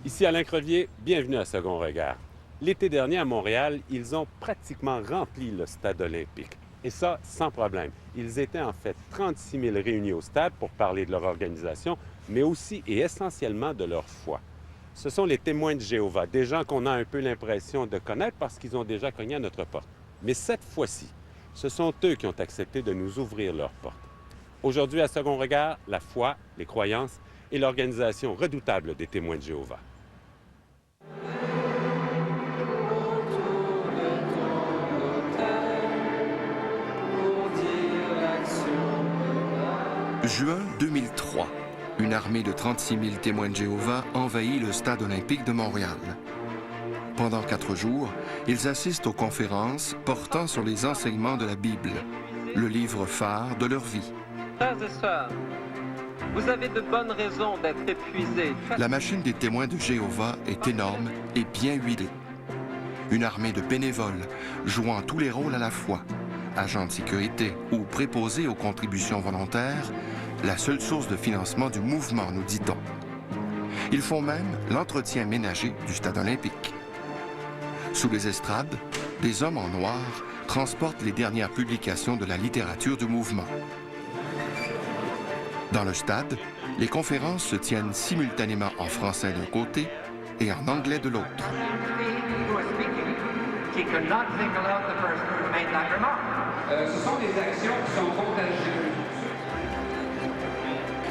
Ici Alain Crevier, bienvenue à Second Regard. L'été dernier à Montréal, ils ont pratiquement rempli le stade olympique. Et ça, sans problème. Ils étaient en fait 36 000 réunis au stade pour parler de leur organisation, mais aussi et essentiellement de leur foi. Ce sont les témoins de Jéhovah, des gens qu'on a un peu l'impression de connaître parce qu'ils ont déjà cogné à notre porte. Mais cette fois-ci, ce sont eux qui ont accepté de nous ouvrir leurs portes. Aujourd'hui, à Second Regard, la foi, les croyances et l'organisation redoutable des témoins de Jéhovah. Juin 2003, une armée de 36 000 témoins de Jéhovah envahit le stade olympique de Montréal. Pendant 4 jours, ils assistent aux conférences portant sur les enseignements de la Bible, le livre phare de leur vie. Frères et sœurs, vous avez de bonnes raisons d'être épuisés. La machine des témoins de Jéhovah est énorme et bien huilée. Une armée de bénévoles jouant tous les rôles à la fois, agents de sécurité ou préposés aux contributions volontaires, la seule source de financement du mouvement, nous dit-on. Ils font même l'entretien ménager du stade olympique. Sous les estrades, des hommes en noir transportent les dernières publications de la littérature du mouvement. Dans le stade, les conférences se tiennent simultanément en français d'un côté et en anglais de l'autre. Ce sont des actions qui sont contagieuses.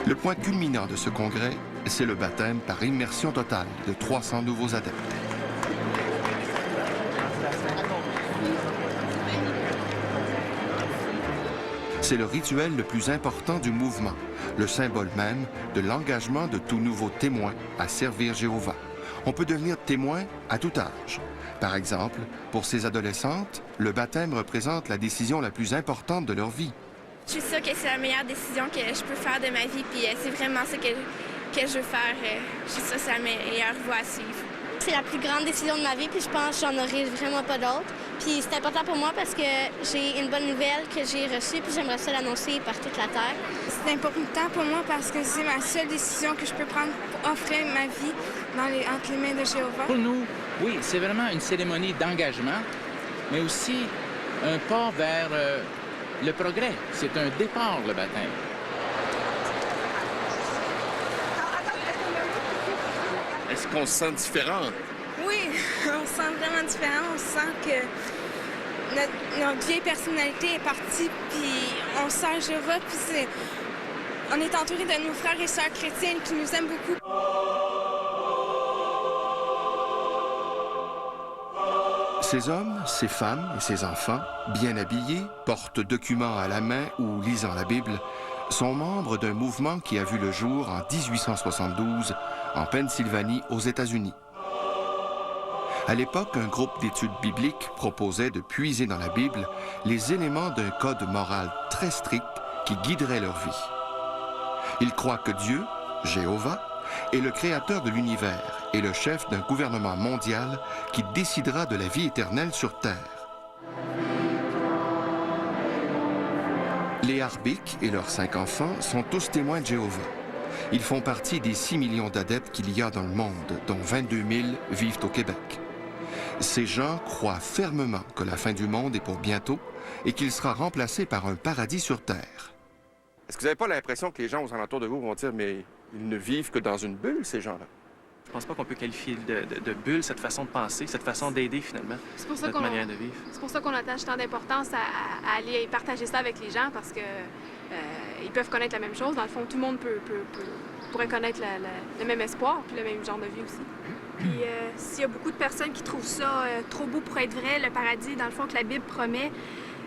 Le point culminant de ce congrès, c'est le baptême par immersion totale de 300 nouveaux adeptes. C'est le rituel le plus important du mouvement, le symbole même de l'engagement de tout nouveau témoin à servir Jéhovah. On peut devenir témoin à tout âge. Par exemple, pour ces adolescentes, le baptême représente la décision la plus importante de leur vie. Je suis sûre que c'est la meilleure décision que je peux faire de ma vie, puis c'est vraiment ça que je veux faire. Je suis sûre que c'est la meilleure voie à suivre. C'est la plus grande décision de ma vie, puis je pense que j'en aurai vraiment pas d'autre. Puis c'est important pour moi parce que j'ai une bonne nouvelle que j'ai reçue, puis j'aimerais ça l'annoncer par toute la terre. C'est important pour moi parce que c'est ma seule décision que je peux prendre pour offrir ma vie entre les mains de Jéhovah. Pour nous, oui, c'est vraiment une cérémonie d'engagement, mais aussi un pas vers le progrès. C'est un départ, le baptême. Est-ce qu'on se sent différent? Oui, on se sent vraiment différent. On sent que notre vieille personnalité est partie, puis on sert Jéhovah, puis on est entouré de nos frères et sœurs chrétiens qui nous aiment beaucoup. Ces hommes, ces femmes et ces enfants, bien habillés, portent documents à la main ou lisant la Bible, sont membres d'un mouvement qui a vu le jour en 1872 en Pennsylvanie, aux États-Unis. À l'époque, un groupe d'études bibliques proposait de puiser dans la Bible les éléments d'un code moral très strict qui guiderait leur vie. Ils croient que Dieu, Jéhovah, est le créateur de l'univers et le chef d'un gouvernement mondial qui décidera de la vie éternelle sur Terre. Les Harbick et leurs 5 enfants sont tous témoins de Jéhovah. Ils font partie des 6 millions d'adeptes qu'il y a dans le monde, dont 22 000 vivent au Québec. Ces gens croient fermement que la fin du monde est pour bientôt et qu'il sera remplacé par un paradis sur Terre. Est-ce que vous n'avez pas l'impression que les gens aux alentours de vous vont dire « mais ils ne vivent que dans une bulle, ces gens-là » ? Je pense pas qu'on peut qualifier de bulle cette façon de penser, cette façon d'aider finalement notre manière de vivre. C'est pour ça qu'on attache tant d'importance à aller partager ça avec les gens, parce que ils peuvent connaître la même chose. Dans le fond, tout le monde pourrait connaître le même espoir, puis le même genre de vie aussi. Puis s'il y a beaucoup de personnes qui trouvent ça trop beau pour être vrai, le paradis, dans le fond, que la Bible promet,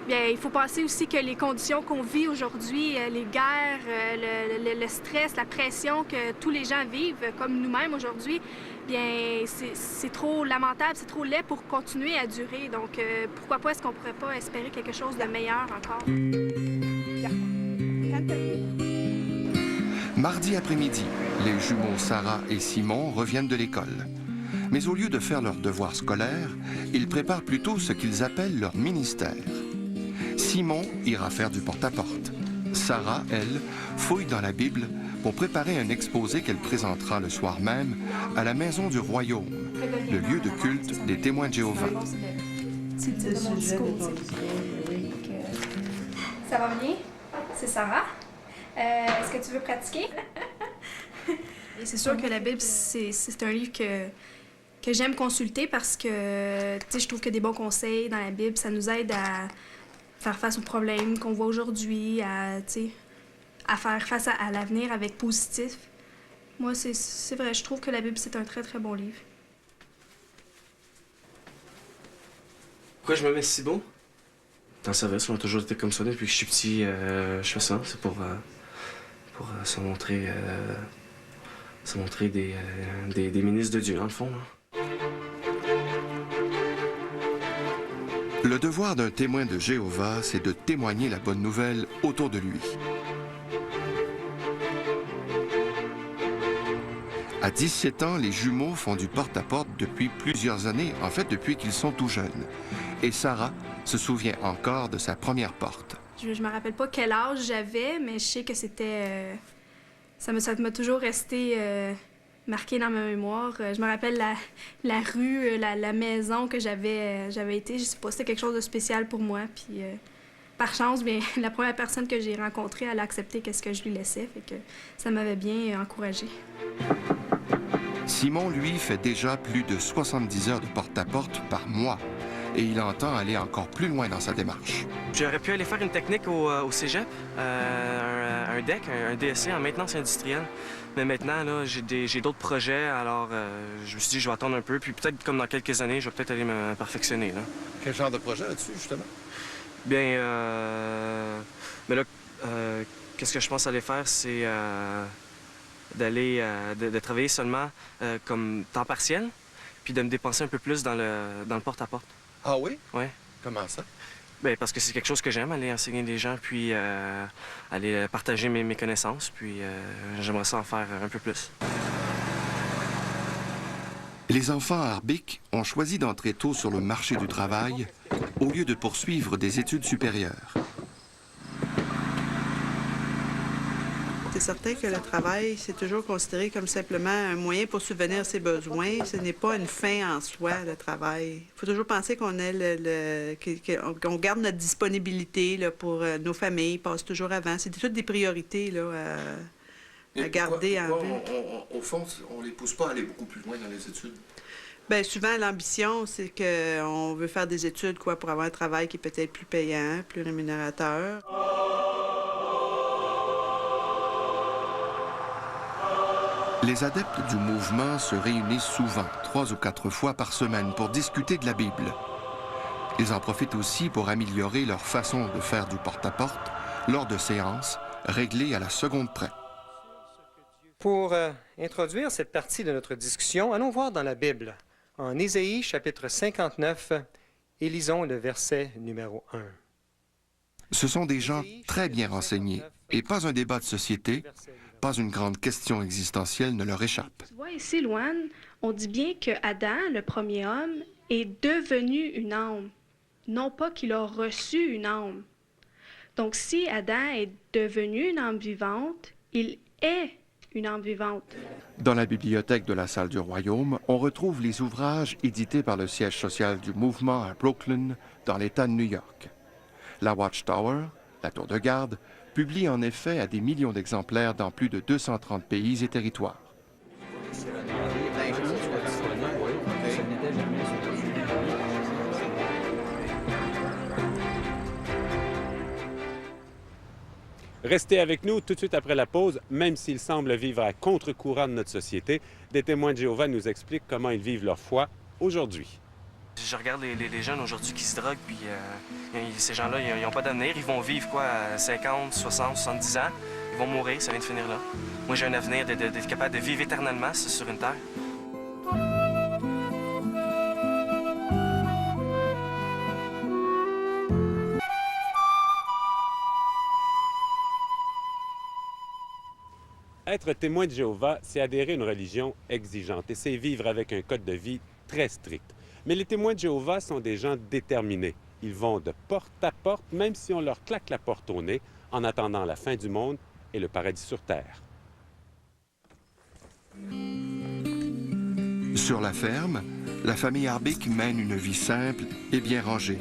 bien, il faut penser aussi que les conditions qu'on vit aujourd'hui, les guerres, le stress, la pression que tous les gens vivent, comme nous-mêmes aujourd'hui, bien, c'est trop lamentable, c'est trop laid pour continuer à durer. Donc, pourquoi pas est-ce qu'on pourrait pas espérer quelque chose de meilleur encore? Mardi après-midi, les jumeaux Sarah et Simon reviennent de l'école. Mais au lieu de faire leurs devoirs scolaires, ils préparent plutôt ce qu'ils appellent leur ministère. Simon ira faire du porte-à-porte. Sarah, elle, fouille dans la Bible pour préparer un exposé qu'elle présentera le soir même à la Maison du Royaume, le lieu de culte des témoins de Jéhovah. Ça va bien? C'est Sarah. Est-ce que tu veux pratiquer? Et c'est sûr que la Bible, c'est un livre que j'aime consulter parce que je trouve que des bons conseils dans la Bible, ça nous aide à faire face aux problèmes qu'on voit aujourd'hui, à faire face à l'avenir avec positif. Moi, c'est vrai, je trouve que la Bible, c'est un très, très bon livre. Pourquoi je me mets si beau? Dans sa veste, on a toujours été comme ça depuis que je suis petit. Je fais ça, c'est pour se montrer des ministres de Dieu, dans le fond. Là. Le devoir d'un témoin de Jéhovah, c'est de témoigner la bonne nouvelle autour de lui. À 17 ans, les jumeaux font du porte-à-porte depuis plusieurs années, en fait depuis qu'ils sont tout jeunes. Et Sarah se souvient encore de sa première porte. Je me rappelle pas quel âge j'avais, mais je sais que c'était... ça m'a toujours resté marqué dans ma mémoire. Je me rappelle la rue, la maison que j'avais été. Je sais pas, c'était quelque chose de spécial pour moi. Puis par chance, bien, la première personne que j'ai rencontrée, elle a accepté qu'est-ce que je lui laissais. Fait que ça m'avait bien encouragée. Simon, lui, fait déjà plus de 70 heures de porte-à-porte par mois. Et il entend aller encore plus loin dans sa démarche. J'aurais pu aller faire une technique au cégep, un DEC, un DSC en maintenance industrielle. Mais maintenant, là, j'ai d'autres projets, alors je me suis dit je vais attendre un peu, puis peut-être comme dans quelques années, je vais peut-être aller me perfectionner. Là. Quel genre de projet as-tu, justement? Bien, mais là, qu'est-ce que je pense aller faire, c'est de travailler seulement comme temps partiel, puis de me dépenser un peu plus dans le porte-à-porte. Ah oui? Oui. Comment ça? Bien, parce que c'est quelque chose que j'aime, aller enseigner des gens, puis aller partager mes connaissances, puis j'aimerais ça en faire un peu plus. Les enfants à Arbic ont choisi d'entrer tôt sur le marché du travail au lieu de poursuivre des études supérieures. C'est certain que le travail, c'est toujours considéré comme simplement un moyen pour subvenir à ses besoins. Ce n'est pas une fin en soi, le travail. Il faut toujours penser qu'on qu'on garde notre disponibilité là, pour nos familles, passe toujours avant. C'est toutes des priorités là, à garder en vue. Au fond, on ne les pousse pas à aller beaucoup plus loin dans les études? Bien, souvent, l'ambition, c'est qu'on veut faire des études pour avoir un travail qui est peut-être plus payant, plus rémunérateur. Les adeptes du mouvement se réunissent souvent, 3 ou 4 fois par semaine, pour discuter de la Bible. Ils en profitent aussi pour améliorer leur façon de faire du porte-à-porte lors de séances réglées à la seconde près. Pour introduire cette partie de notre discussion, allons voir dans la Bible, en Ésaïe, chapitre 59, et lisons le verset numéro 1. Ce sont des gens très bien renseignés, et pas un débat de société, pas une grande question existentielle ne leur échappe. Tu vois, ici, Louane, on dit bien que Adam, le premier homme, est devenu une âme, non pas qu'il a reçu une âme. Donc, si Adam est devenu une âme vivante, il est une âme vivante. Dans la bibliothèque de la Salle du Royaume, on retrouve les ouvrages édités par le siège social du mouvement à Brooklyn, dans l'État de New York. La Watchtower, la tour de garde, publie en effet à des millions d'exemplaires dans plus de 230 pays et territoires. Restez avec nous tout de suite après la pause. Même s'ils semblent vivre à contre-courant de notre société, des témoins de Jéhovah nous expliquent comment ils vivent leur foi aujourd'hui. Je regarde les jeunes aujourd'hui qui se droguent, puis ces gens-là, ils n'ont pas d'avenir. Ils vont vivre, quoi, à 50, 60, 70 ans. Ils vont mourir, ça vient de finir là. Moi, j'ai un avenir d'être capable de vivre éternellement sur une terre. Être témoin de Jéhovah, c'est adhérer à une religion exigeante et c'est vivre avec un code de vie très strict. Mais les témoins de Jéhovah sont des gens déterminés. Ils vont de porte à porte, même si on leur claque la porte au nez, en attendant la fin du monde et le paradis sur terre. Sur la ferme, la famille Arbic mène une vie simple et bien rangée.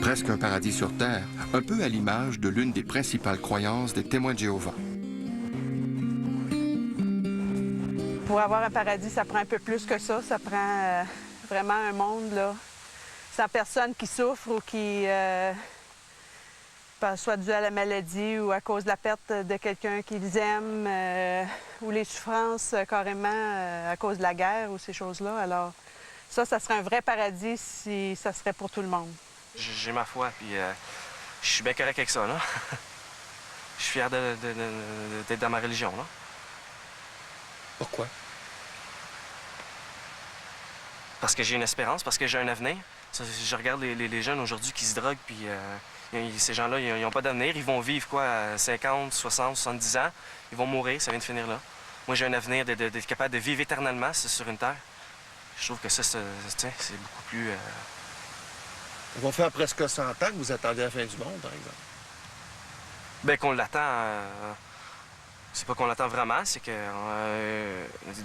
Presque un paradis sur Terre, un peu à l'image de l'une des principales croyances des témoins de Jéhovah. Pour avoir un paradis, ça prend un peu plus que ça. Ça prend vraiment un monde là, sans personne qui souffre ou qui soit dû à la maladie ou à cause de la perte de quelqu'un qu'ils aiment ou les souffrances carrément à cause de la guerre ou ces choses-là. Alors ça serait un vrai paradis si ça serait pour tout le monde. J'ai ma foi, puis je suis bien correct avec ça, là. Je suis fier d'être dans ma religion, là. Pourquoi? Parce que j'ai une espérance, parce que j'ai un avenir. Je regarde les jeunes aujourd'hui qui se droguent, puis ces gens-là, ils n'ont pas d'avenir. Ils vont vivre, quoi, à 50, 60, 70 ans. Ils vont mourir, ça vient de finir là. Moi, j'ai un avenir d'être capable de vivre éternellement sur une terre. Je trouve que ça, c'est beaucoup plus... Ils vont faire presque 100 ans que vous attendez la fin du monde, par exemple. Bien, qu'on l'attend... C'est pas qu'on l'attend vraiment, c'est que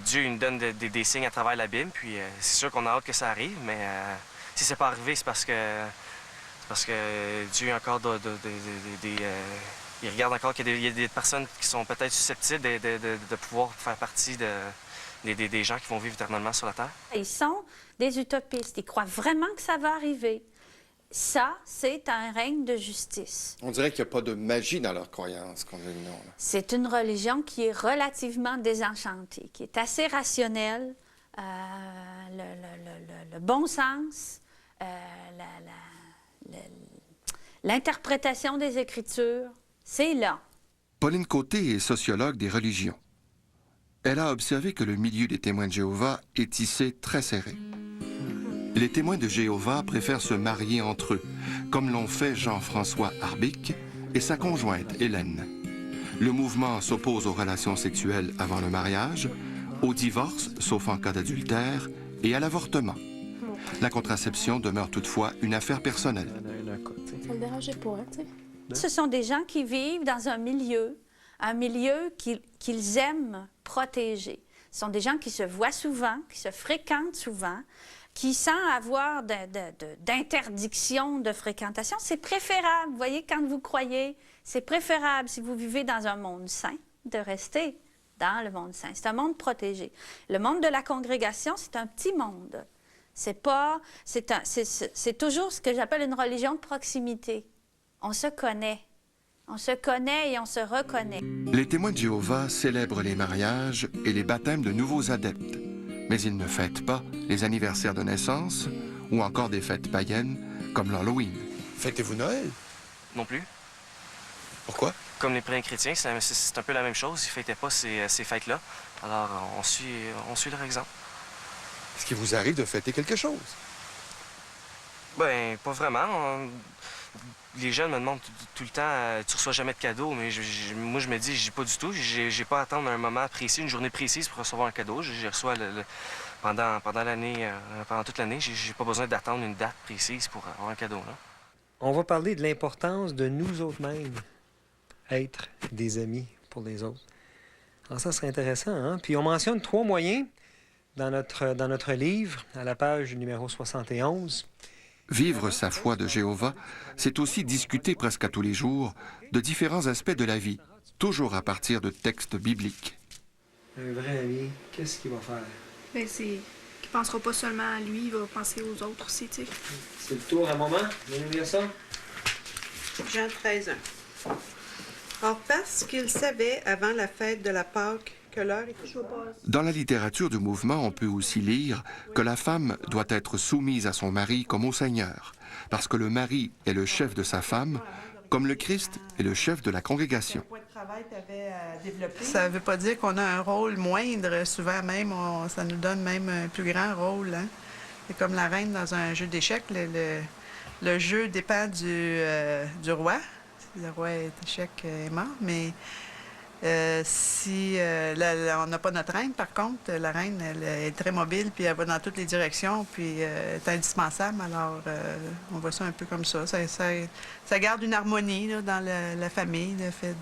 Dieu il nous donne des signes à travers la Bible, puis c'est sûr qu'on a hâte que ça arrive, mais si c'est pas arrivé, c'est parce que Dieu encore il regarde encore qu'il y a des personnes qui sont peut-être susceptibles de pouvoir faire partie des gens qui vont vivre éternellement sur la terre. Ils sont des utopistes, ils croient vraiment que ça va arriver. Ça, c'est un règne de justice. On dirait qu'il n'y a pas de magie dans leur croyance, qu'on veut non. C'est une religion qui est relativement désenchantée, qui est assez rationnelle, le bon sens, l'interprétation des Écritures, c'est là. Pauline Côté est sociologue des religions. Elle a observé que le milieu des témoins de Jéhovah est tissé très serré. Les témoins de Jéhovah préfèrent se marier entre eux, comme l'ont fait Jean-François Arbic et sa conjointe Hélène. Le mouvement s'oppose aux relations sexuelles avant le mariage, au divorce, sauf en cas d'adultère, et à l'avortement. La contraception demeure toutefois une affaire personnelle. Ça me dérangeait pas, tu sais. Ce sont des gens qui vivent dans un milieu qu'ils aiment protéger. Ce sont des gens qui se voient souvent, qui se fréquentent souvent, qui, sans avoir d'interdiction de fréquentation, c'est préférable. Vous voyez, quand vous croyez, c'est préférable, si vous vivez dans un monde sain, de rester dans le monde sain. C'est un monde protégé. Le monde de la congrégation, c'est un petit monde. C'est toujours ce que j'appelle une religion de proximité. On se connaît. On se connaît et on se reconnaît. Les témoins de Jéhovah célèbrent les mariages et les baptêmes de nouveaux adeptes. Mais ils ne fêtent pas les anniversaires de naissance ou encore des fêtes païennes comme l'Halloween. Fêtez-vous Noël? Non plus. Pourquoi? Comme les païens chrétiens, c'est un peu la même chose. Ils ne fêtaient pas ces fêtes-là. Alors, on suit leur exemple. Est-ce qu'il vous arrive de fêter quelque chose? Ben, pas vraiment. Les jeunes me demandent tout le temps tu reçois jamais de cadeau, mais moi je me dis j'ai pas du tout. J'ai pas à attendre un moment précis, une journée précise pour recevoir un cadeau. Je reçois pendant l'année, pendant toute l'année. J'ai pas besoin d'attendre une date précise pour avoir un cadeau. Là. On va parler de l'importance de nous autres-mêmes être des amis pour les autres. Alors ça serait intéressant, hein? Puis on mentionne 3 moyens dans notre livre, à la page numéro 71. Vivre sa foi de Jéhovah, c'est aussi discuter presque à tous les jours de différents aspects de la vie, toujours à partir de textes bibliques. Un vrai ami, qu'est-ce qu'il va faire? Bien, c'est qu'il pensera pas seulement à lui, il va penser aux autres aussi, tu sais. C'est le tour à un moment. Venez lire ça. Jean 13, 1. Or, parce qu'il savait avant la fête de la Pâque que l'heure était... Dans la littérature du mouvement, on peut aussi lire que la femme doit être soumise à son mari comme au Seigneur, parce que le mari est le chef de sa femme, comme le Christ est le chef de la congrégation. Ça ne veut pas dire qu'on a un rôle moindre. Souvent même, ça nous donne même un plus grand rôle. Hein? C'est comme la reine dans un jeu d'échecs. Le jeu dépend du roi. Si le roi est échec, est mort. Mais si on n'a pas notre reine, par contre, la reine, elle est très mobile, puis elle va dans toutes les directions, puis elle est indispensable. Alors, on voit ça un peu comme ça. Ça garde une harmonie là, dans la famille, le fait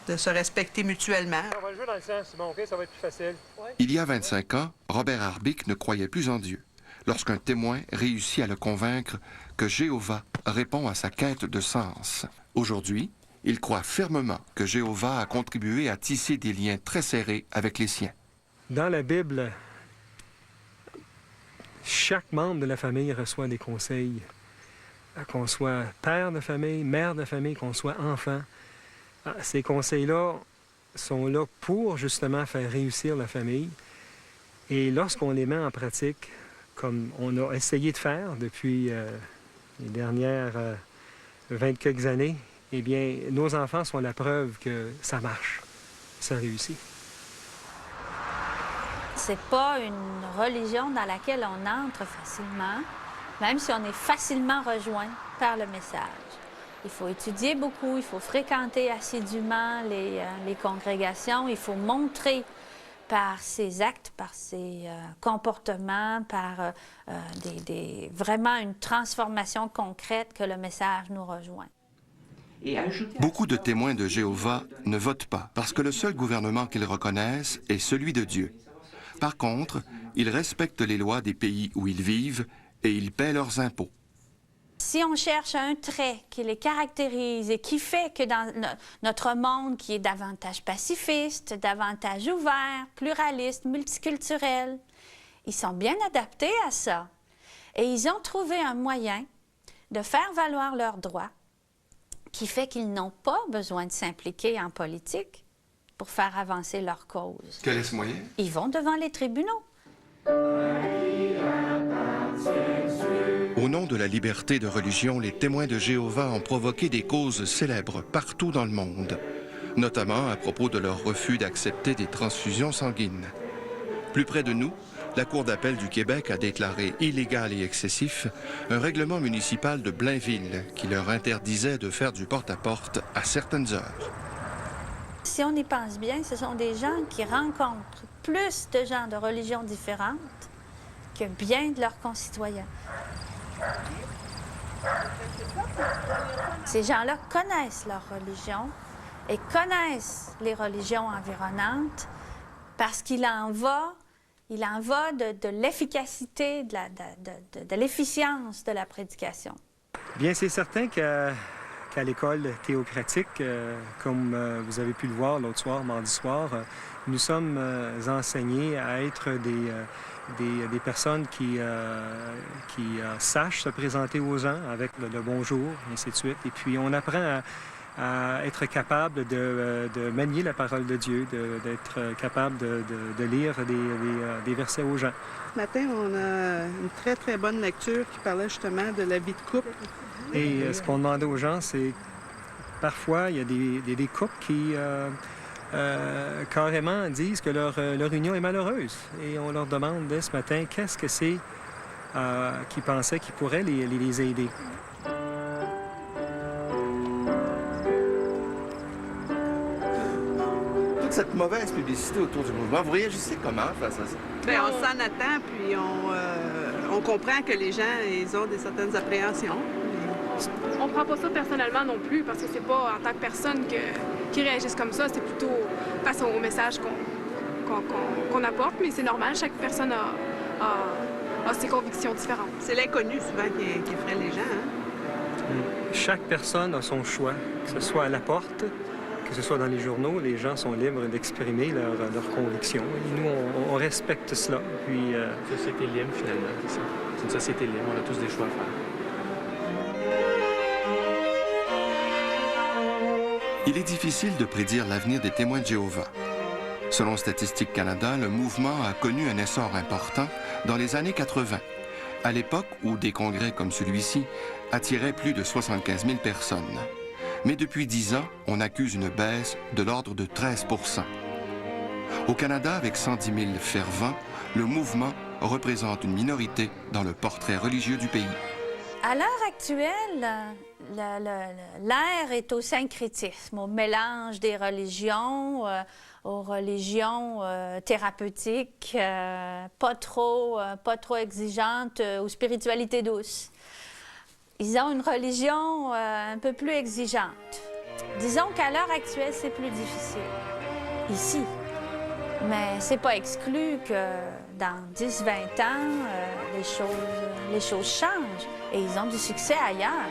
de se respecter mutuellement. On va le jouer dans le sens, Simon, OK? Ça va être plus facile. Ouais. Il y a 25 ans, Robert Arbic ne croyait plus en Dieu lorsqu'un témoin réussit à le convaincre que Jéhovah répond à sa quête de sens. Aujourd'hui, il croit fermement que Jéhovah a contribué à tisser des liens très serrés avec les siens. Dans la Bible, chaque membre de la famille reçoit des conseils. Qu'on soit père de famille, mère de famille, qu'on soit enfant. Ces conseils-là sont là pour justement faire réussir la famille. Et lorsqu'on les met en pratique, comme on a essayé de faire depuis les dernières 20 quelques années, eh bien, nos enfants sont la preuve que ça marche, ça réussit. C'est pas une religion dans laquelle on entre facilement, même si on est facilement rejoint par le message. Il faut étudier beaucoup, il faut fréquenter assidûment les congrégations, il faut montrer par ses actes, par ses comportements, par vraiment une transformation concrète que le message nous rejoint. Beaucoup de témoins de Jéhovah ne votent pas parce que le seul gouvernement qu'ils reconnaissent est celui de Dieu. Par contre, ils respectent les lois des pays où ils vivent et ils paient leurs impôts. Si on cherche un trait qui les caractérise et qui fait que dans notre monde qui est davantage pacifiste, davantage ouvert, pluraliste, multiculturel, ils sont bien adaptés à ça. Et ils ont trouvé un moyen de faire valoir leurs droits qui fait qu'ils n'ont pas besoin de s'impliquer en politique pour faire avancer leur cause. Quel est ce moyen? Ils vont devant les tribunaux. Au nom de la liberté de religion, les témoins de Jéhovah ont provoqué des causes célèbres partout dans le monde, notamment à propos de leur refus d'accepter des transfusions sanguines. Plus près de nous, la Cour d'appel du Québec a déclaré illégal et excessif un règlement municipal de Blainville qui leur interdisait de faire du porte-à-porte à certaines heures. Si on y pense bien, ce sont des gens qui rencontrent plus de gens de religions différentes que bien de leurs concitoyens. Ces gens-là connaissent leur religion et connaissent les religions environnantes parce qu'il en va de l'efficacité, de l'efficience de la prédication. Bien, c'est certain qu'à l'école théocratique, comme vous avez pu le voir l'autre soir, mardi soir, nous sommes enseignés à être des personnes qui sachent se présenter aux gens avec le bonjour, et ainsi de suite. Et puis, on apprend à être capable de manier la parole de Dieu, d'être capable de lire des versets aux gens. Ce matin, on a une très, très bonne lecture qui parlait justement de la vie de couple. Et ce qu'on demandait aux gens, c'est parfois, il y a des couples qui carrément disent que leur union est malheureuse. Et on leur demandait ce matin qu'est-ce que c'est qu'ils pensaient qui pourrait les aider. Toute cette mauvaise publicité autour du mouvement, vous réagissez comment face à ça? Bien, on s'en attend, puis on comprend que les gens ils ont certaines appréhensions. On prend pas ça personnellement non plus, parce que c'est pas en tant que personne qui réagissent comme ça, c'est plutôt face au message qu'on apporte, mais c'est normal, chaque personne a ses convictions différentes. C'est l'inconnu souvent qui effraie les gens. Hein? Chaque personne a son choix, que ce soit à la porte, que ce soit dans les journaux, les gens sont libres d'exprimer leurs convictions. Et nous, on respecte cela. Puis, Une société libre, finalement, c'est ça. C'est une société libre, on a tous des choix à faire. Il est difficile de prédire l'avenir des témoins de Jéhovah. Selon Statistique Canada, le mouvement a connu un essor important dans les années 80, à l'époque où des congrès comme celui-ci attiraient plus de 75 000 personnes. Mais depuis 10 ans, on accuse une baisse de l'ordre de 13 %. Au Canada, avec 110 000 fervents, le mouvement représente une minorité dans le portrait religieux du pays. À l'heure actuelle, l'ère est au syncrétisme, au mélange des religions, aux religions thérapeutiques, pas trop exigeantes, aux spiritualités douces. Ils ont une religion un peu plus exigeante. Disons qu'à l'heure actuelle, c'est plus difficile, ici. Mais c'est pas exclu que dans 10-20 ans, les choses changent et ils ont du succès ailleurs.